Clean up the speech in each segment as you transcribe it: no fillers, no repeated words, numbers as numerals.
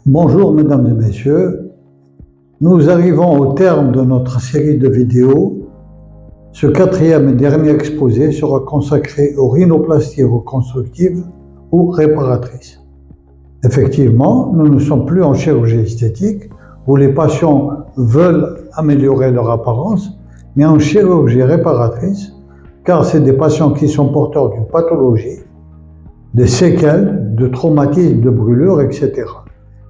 Bonjour mesdames et messieurs, nous arrivons au terme de notre série de vidéos. Ce quatrième et dernier exposé sera consacré aux rhinoplasties reconstructives ou réparatrices. Effectivement, nous ne sommes plus en chirurgie esthétique où les patients veulent améliorer leur apparence, mais en chirurgie réparatrice, car c'est des patients qui sont porteurs d'une pathologie, des séquelles, de traumatismes, de brûlures, etc.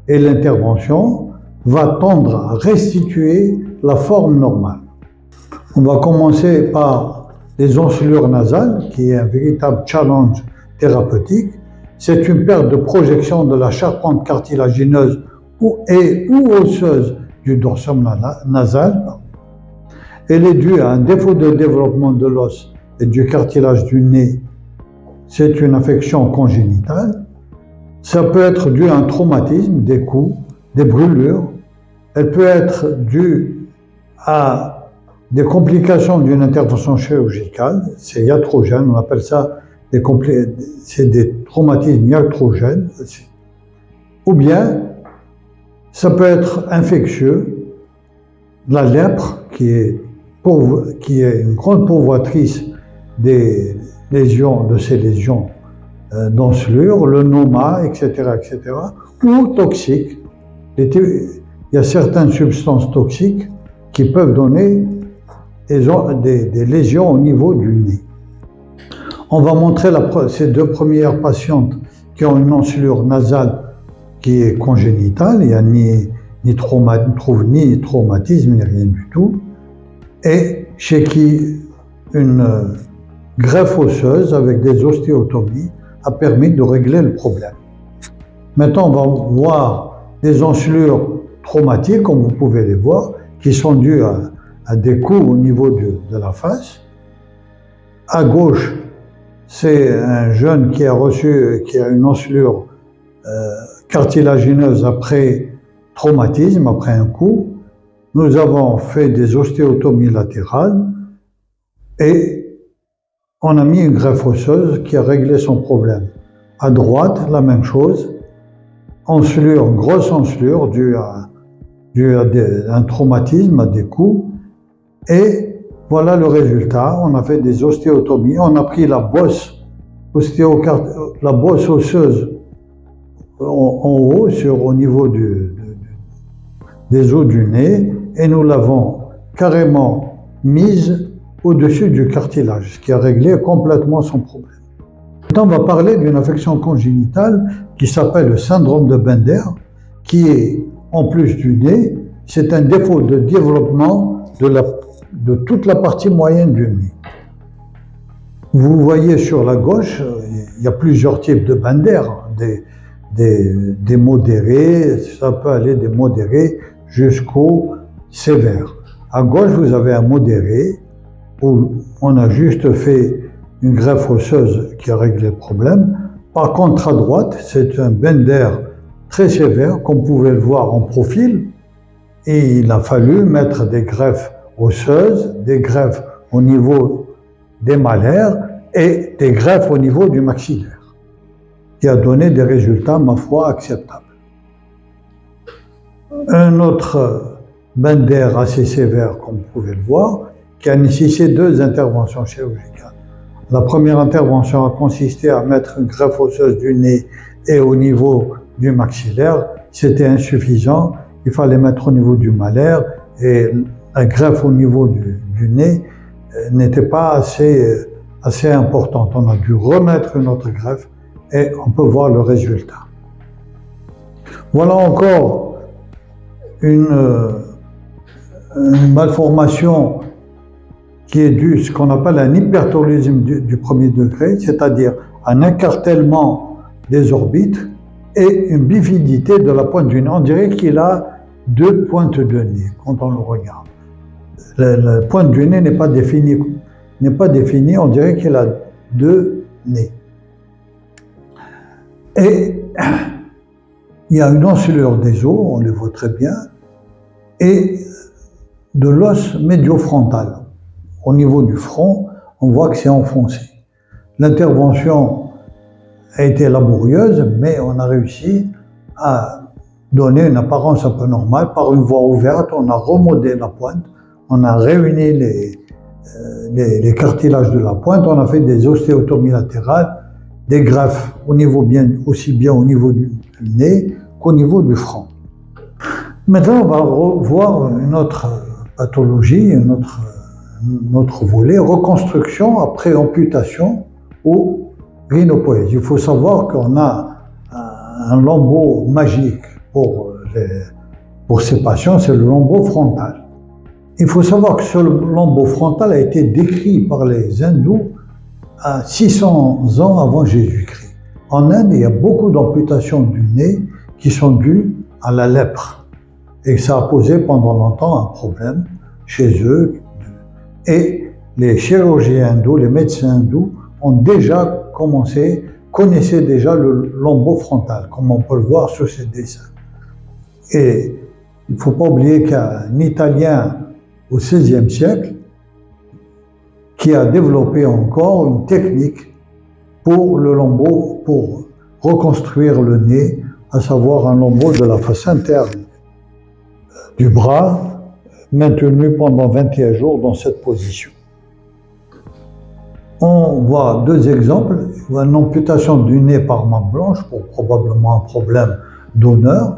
Et l'intervention va tendre à restituer la forme normale. On va commencer par les encelures nasales, qui est un véritable challenge thérapeutique. C'est une perte de projection de la charpente cartilagineuse ou osseuse du dorsum nasal. Elle est due à un défaut de développement de l'os et du cartilage du nez. C'est une affection congénitale. Ça peut être dû à un traumatisme, des coups, des brûlures. Elle peut être due à des complications d'une intervention chirurgicale. C'est iatrogène, on appelle ça des traumatismes iatrogènes. Ou bien, ça peut être infectieux, la lèpre, qui est une grande pourvoitrice de ces lésions d'encelure, le noma, etc., ou toxiques. Il y a certaines substances toxiques qui peuvent donner des lésions au niveau du nez. On va montrer ces deux premières patientes qui ont une encelure nasale qui est congénitale, il n'y a ni traumatisme, ni rien du tout, et chez qui une greffe osseuse avec des ostéotomies a permis de régler le problème. Maintenant, on va voir des encelures traumatiques, comme vous pouvez les voir, qui sont dues à des coups au niveau de la face. À gauche, c'est un jeune qui a une encelure cartilagineuse après traumatisme, après un coup. Nous avons fait des ostéotomies latérales et on a mis une greffe osseuse qui a réglé son problème. À droite, la même chose, grosse encelure due à un traumatisme, à des coups. Et voilà le résultat. On a fait des ostéotomies, on a pris la bosse osseuse en haut, au niveau des os du nez, et nous l'avons carrément mise au-dessus du cartilage, ce qui a réglé complètement son problème. Maintenant, on va parler d'une affection congénitale qui s'appelle le syndrome de Bender, qui est, en plus du nez, c'est un défaut de développement de toute la partie moyenne du nez. Vous voyez sur la gauche, il y a plusieurs types de Bender, des modérés, ça peut aller des modérés jusqu'au sévère. À gauche, vous avez un modéré, où on a juste fait une greffe osseuse qui a réglé le problème. Par contre, à droite, c'est un Bender très sévère, comme vous pouvez le voir en profil, et il a fallu mettre des greffes osseuses, des greffes au niveau des malaires et des greffes au niveau du maxillaire, qui a donné des résultats, ma foi, acceptables. Un autre Bender assez sévère, comme vous pouvez le voir, qui a nécessité 2 interventions chirurgicales. La première intervention a consisté à mettre une greffe osseuse du nez et au niveau du maxillaire. C'était insuffisant, il fallait mettre au niveau du malaire, et la greffe au niveau du nez n'était pas assez importante. On a dû remettre une autre greffe et on peut voir le résultat. Voilà encore une malformation qui est due à ce qu'on appelle un hypertolisme du premier degré, c'est-à-dire un écartèlement des orbites et une bifidité de la pointe du nez. On dirait qu'il a 2 pointes de nez quand on le regarde. La pointe du nez n'est pas définie, on dirait qu'il a 2 nez. Et il y a une encelure des os, on le voit très bien, et de l'os médiofrontal. Au niveau du front, on voit que c'est enfoncé. L'intervention a été laborieuse, mais on a réussi à donner une apparence un peu normale. Par une voie ouverte, on a remodelé la pointe, on a réuni les cartilages de la pointe, on a fait des ostéotomies latérales, des greffes aussi bien au niveau du nez qu'au niveau du front. Maintenant, on va voir une autre pathologie, un autre volet, reconstruction après amputation ou rhinopoèse. Il faut savoir qu'on a un lambeau magique pour ces patients, c'est le lambeau frontal. Il faut savoir que ce lambeau frontal a été décrit par les hindous à 600 ans avant Jésus-Christ. En Inde, il y a beaucoup d'amputations du nez qui sont dues à la lèpre. Et ça a posé pendant longtemps un problème chez eux. Et les chirurgiens hindous, les médecins hindous connaissaient déjà le lambeau frontal, comme on peut le voir sur ces dessins. Et il ne faut pas oublier qu'un Italien au XVIe siècle qui a développé encore une technique pour le lambeau, pour reconstruire le nez, à savoir un lambeau de la face interne du bras, maintenu pendant 21 jours dans cette position. On voit deux exemples, une amputation du nez par main blanche pour probablement un problème d'honneur,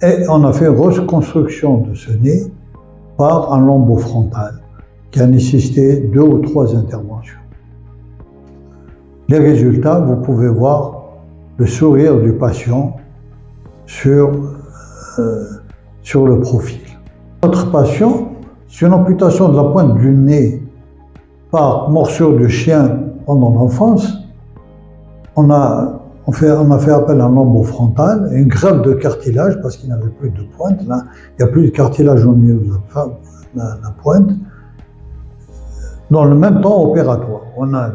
et on a fait reconstruction de ce nez par un lambeau frontal qui a nécessité 2 ou 3 interventions. Les résultats, vous pouvez voir le sourire du patient sur le profil. Notre patient, c'est une amputation de la pointe du nez par morsure de chien pendant l'enfance. On a fait appel à un lambeau frontal et une greffe de cartilage parce qu'il n'avait plus de pointe. Là, il n'y a plus de cartilage au niveau de la pointe. Dans le même temps opératoire, on a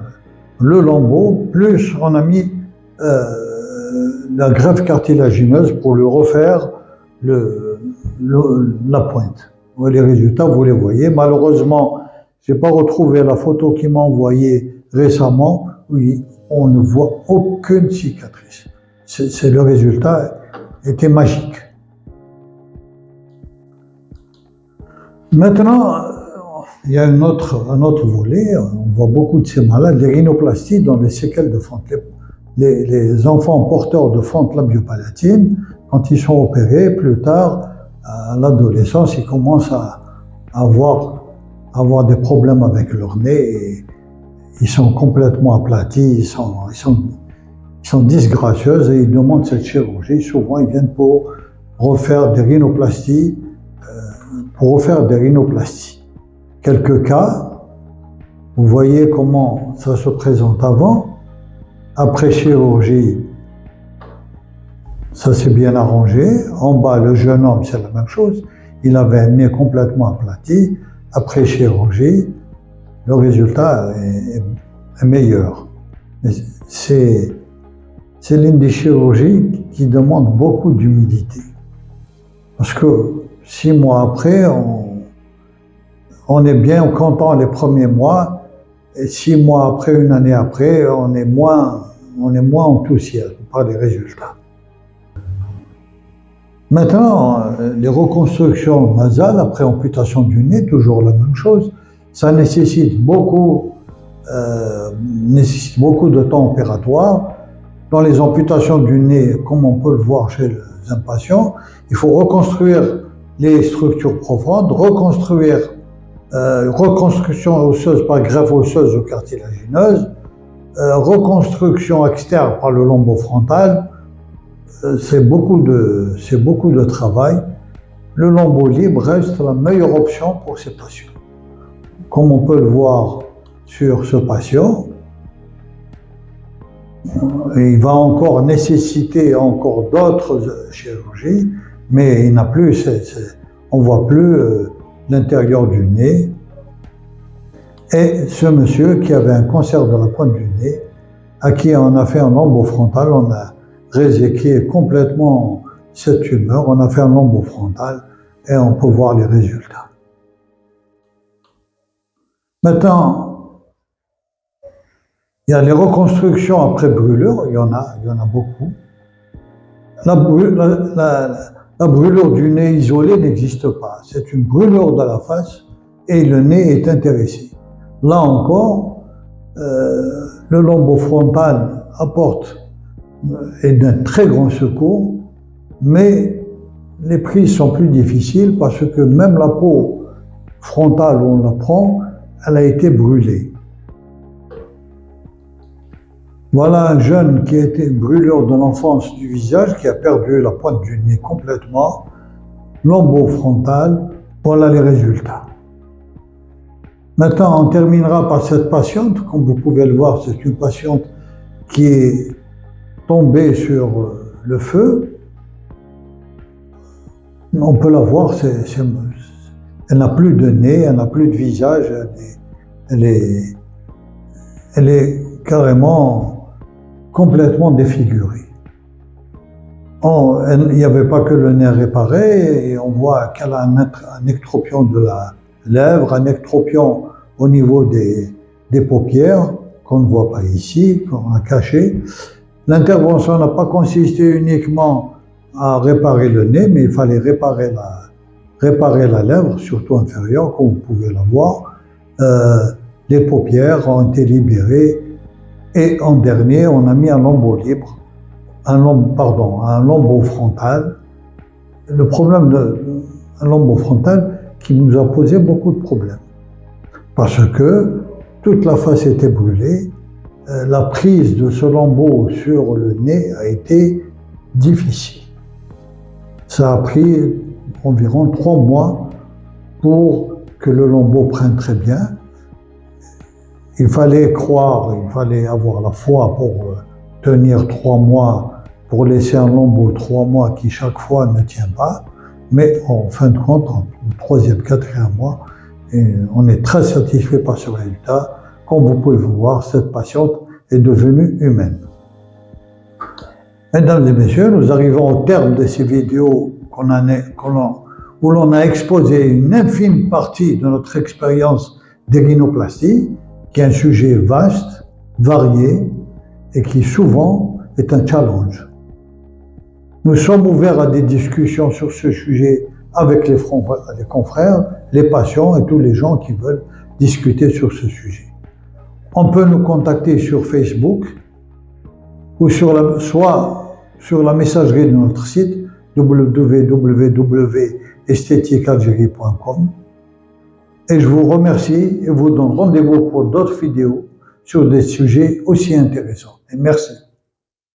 le lambeau, plus on a mis la greffe cartilagineuse pour lui refaire la pointe. Les résultats, vous les voyez. Malheureusement, je n'ai pas retrouvé la photo qu'il m'a envoyée récemment. Oui, on ne voit aucune cicatrice. Le résultat était magique. Maintenant, il y a un autre volet. On voit beaucoup de ces malades, les rhinoplasties dans les séquelles de fente. Les enfants porteurs de fente labiopalatine, quand ils sont opérés, plus tard, à l'adolescence, ils commencent à avoir des problèmes avec leur nez et ils sont complètement aplatis, ils sont disgracieux et ils demandent cette chirurgie. Souvent, ils viennent pour refaire des rhinoplasties, Quelques cas, vous voyez comment ça se présente avant. Après chirurgie, ça s'est bien arrangé. En bas, le jeune homme, c'est la même chose. Il avait un nez complètement aplati. Après chirurgie, le résultat est meilleur. C'est l'une des chirurgies qui demande beaucoup d'humilité. Parce que 6 mois après, on est bien content les premiers mois, et 6 mois après, une année après, on est moins enthousiaste par les résultats. Maintenant, les reconstructions nasales après amputation du nez, toujours la même chose, ça nécessite beaucoup de temps opératoire. Dans les amputations du nez, comme on peut le voir chez les impatients, il faut reconstruire les structures profondes, reconstruction osseuse par greffe osseuse ou cartilagineuse, reconstruction externe par le lambeau frontal. C'est beaucoup de travail. Le lambeau libre reste la meilleure option pour ces patients. Comme on peut le voir sur ce patient, il va encore nécessiter d'autres chirurgies, mais il n'a plus, on ne voit plus l'intérieur du nez. Et ce monsieur qui avait un cancer de la pointe du nez, à qui on a fait un lambeau frontal, on a réséqué complètement cette tumeur, on a fait un lambeau frontal et on peut voir les résultats. Maintenant, il y a les reconstructions après brûlure, il y en a beaucoup. La brûlure du nez isolée n'existe pas. C'est une brûlure de la face et le nez est intéressé. Là encore, le lombofrontal apporte est d'un très grand secours, mais les prises sont plus difficiles parce que même la peau frontale où on la prend, elle a été brûlée. Voilà un jeune qui a été une brûlure de l'enfance du visage, qui a perdu la pointe du nez complètement, lombofrontal, voilà les résultats. Maintenant, on terminera par cette patiente. Comme vous pouvez le voir, c'est une patiente qui est tombée sur le feu. On peut la voir, elle n'a plus de nez, elle n'a plus de visage, elle est carrément complètement défigurée. Il n'y avait pas que le nez réparé, et on voit qu'elle a un ectropion de la lèvre, un ectropion au niveau des paupières, qu'on ne voit pas ici, qu'on a caché. L'intervention n'a pas consisté uniquement à réparer le nez, mais il fallait réparer la lèvre, surtout inférieure, comme vous pouvez la voir. Les paupières ont été libérées, et en dernier, on a mis un lambeau libre, un lambeau frontal. Le problème d'un lambeau frontal qui nous a posé beaucoup de problèmes. Parce que toute la face était brûlée, la prise de ce lambeau sur le nez a été difficile. Ça a pris environ 3 mois pour que le lambeau prenne très bien. Il fallait croire, il fallait avoir la foi pour tenir 3 mois, pour laisser un lambeau 3 mois qui chaque fois ne tient pas. Mais en fin de compte, au 3e, 4e mois, on est très satisfait par ce résultat. Comme vous pouvez voir, cette patiente est devenue humaine. Mesdames et messieurs, nous arrivons au terme de ces vidéos où l'on a exposé une infime partie de notre expérience des rhinoplasties, qui est un sujet vaste, varié et qui souvent est un challenge. Nous sommes ouverts à des discussions sur ce sujet avec les confrères, les patients et tous les gens qui veulent discuter sur ce sujet. On peut nous contacter sur Facebook ou soit sur la messagerie de notre site www.esthétiquealgérie.com. Et je vous remercie et vous donne rendez-vous pour d'autres vidéos sur des sujets aussi intéressants. Et merci.